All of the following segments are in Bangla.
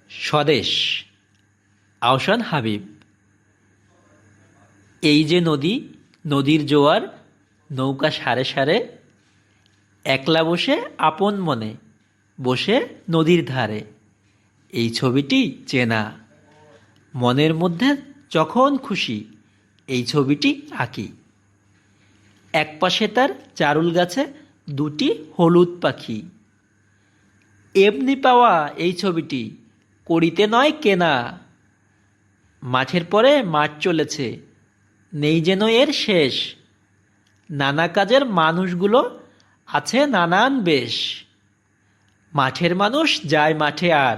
স্বদেশ, আহসান হাবীব। এই যে নদী, নদীর জোয়ার, নৌকা সারে সারে, একলা বসে আপন মনে, বসে নদীর ধারে। এই ছবিটি চেনা, মনের মধ্যে যখন খুশি এই ছবিটি আঁকি। একপাশে তার চারুল গাছে দুটি হলুদ পাখি। এমনি পাওয়া এই ছবিটি, করিতে নয় কেনা। মাঠের পরে মাঠ চলেছে, নেই যেন এর শেষ। নানা কাজের মানুষগুলো আছে নানান বেশ। মাঠের মানুষ যায় মাঠে, আর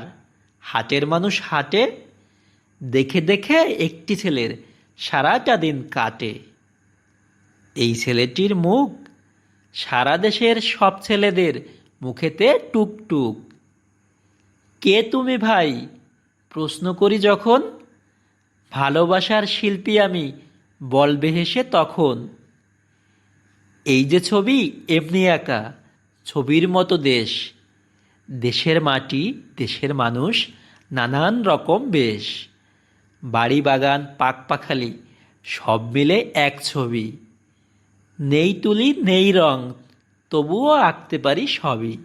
হাটের মানুষ হাটে। দেখে দেখে একটি ছেলের সারাটা দিন কাটে। এই ছেলেটির মুখ সারা দেশের সব ছেলেদের মুখেতে টুকটুক। কে তুমি ভাই প্রশ্ন করি যখন, ভালোবাসার শিল্পী আমি বলবে হেসে তখন। এই যে ছবি এমনি একা, ছবির মতো দেশ। দেশের মাটি, দেশের মানুষ, নানান রকম বেশ। বাড়ি বাগান পাক পাখালি সব মিলে এক ছবি। নেই তুলি নেই রং, তবুও আঁকতে পারি সবই।